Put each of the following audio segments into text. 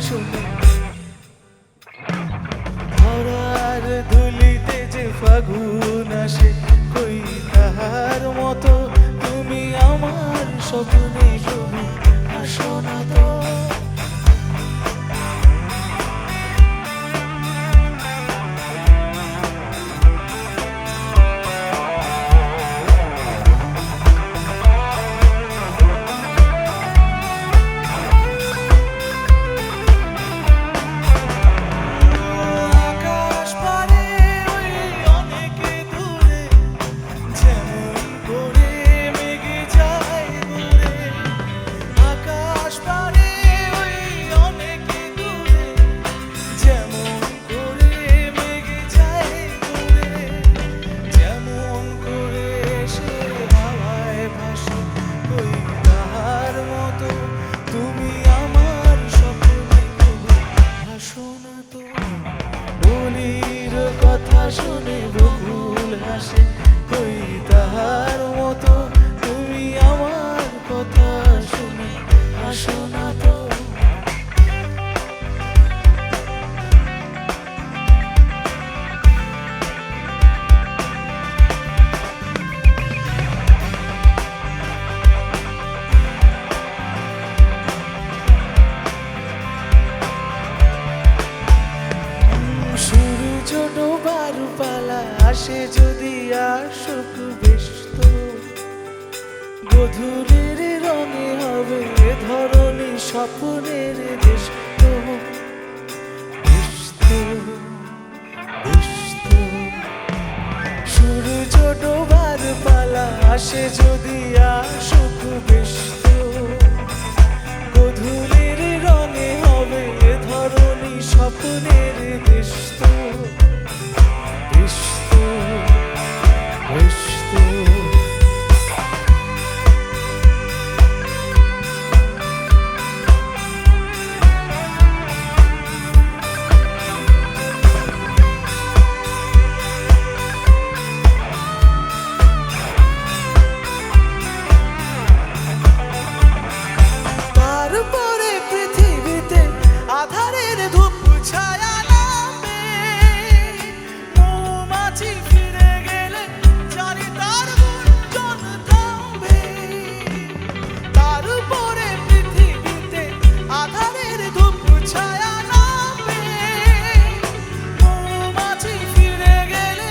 শুনে ধরার ধুলিতে যে ফাগুন আসে কই তাহার মতো তুমি আমার স্বপ্নে শুনে আসো না তো শুনে বকুল হাসে কই তাহার মতো তুমি আমার কথা শুনে আসো না তো আসে যদি আসুক ব্যস্ত গধূলির রঙে হবে ধরনী স্বপ্নের দেশ সূর্য ডোবার পালা আসে যদি আসুক ব্যস্ত গধূলির রঙে হবে ধরনী স্বপ্নের দেশ তারপরে পৃথিবীতে আধারের ধূপ ছায়া নামবে মৌমাছি ফিরে গেলে জানি তার গুঞ্জন থামবে তারপরে পৃথিবীতে আধারের ধূপ ছায়া নামবে মৌমাছি ফিরে গেলে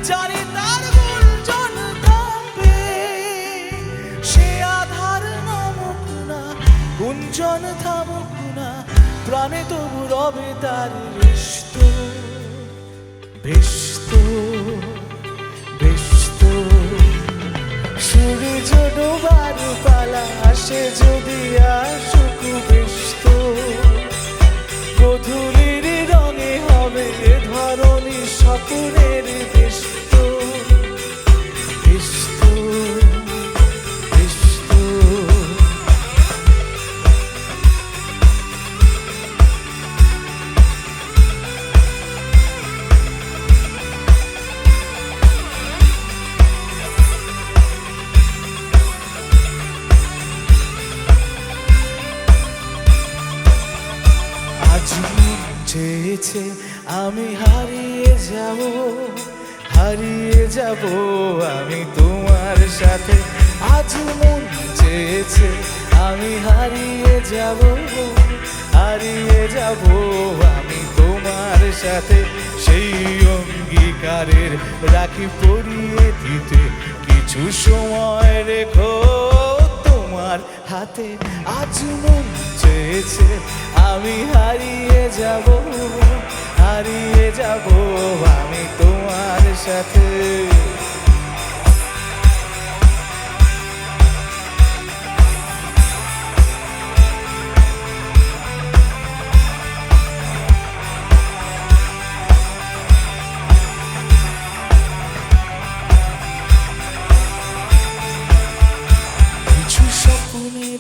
জানি তার গুঞ্জন থামবে সে আধার নামুক না গুঞ্জন থামুক না প্রাণে তবু রবে তার ব্যস্ত সূর্য ডোবার পালা আসে যদি আসুক ব্যস্ত গধূলির রঙে হবে ধরনী স্বপ্নের ব্যস্ত চেয়েছে আমি হারিয়ে যাব আমি তোমার সাথে আজ মন চেয়েছে আমি হারিয়ে যাব আমি তোমার সাথে সেই অঙ্গীকারের রাখি পরিয়ে দিতে কিছু সময় রেখো তোমার হাতে আজ মন চেয়েছে আমি হারিয়ে যাব আমি তোমার সাথে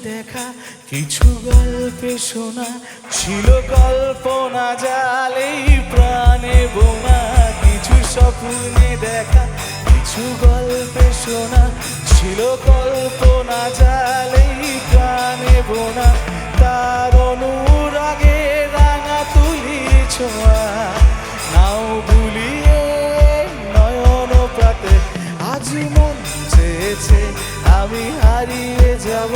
দেখা কিছু গল্পে শোনা ছিল কল্পনা জালেই প্রাণে বোনা কিছু স্বপ্নে দেখা কিছু গল্পে শোনা ছিল কল্পনা জালেই প্রাণে বোনা তার অনুরাগের সময় নাও ভুলিয়ে নয়ন প্রাতে আজ মন চেয়েছে আমি হারিয়ে যাব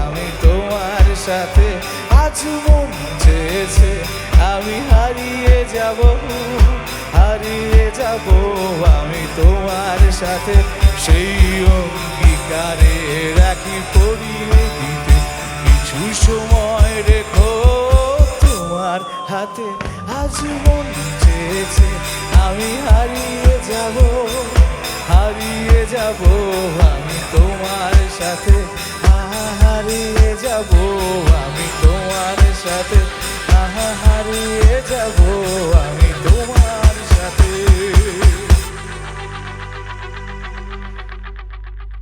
আমি তোমার সাথে আজ মন চেয়েছে আমি হারিয়ে যাব আমি তোমার সাথে সেই অঙ্গীকারে রাখি পরিয়ে দিতে কিছু সময় রেখো তোমার হাতে আজ মন চেয়েছে আমি হারিয়ে যাব আমি তোমার সাথে হারিয়ে যাব আমি তোমার সাথে হারিয়ে যাব আমি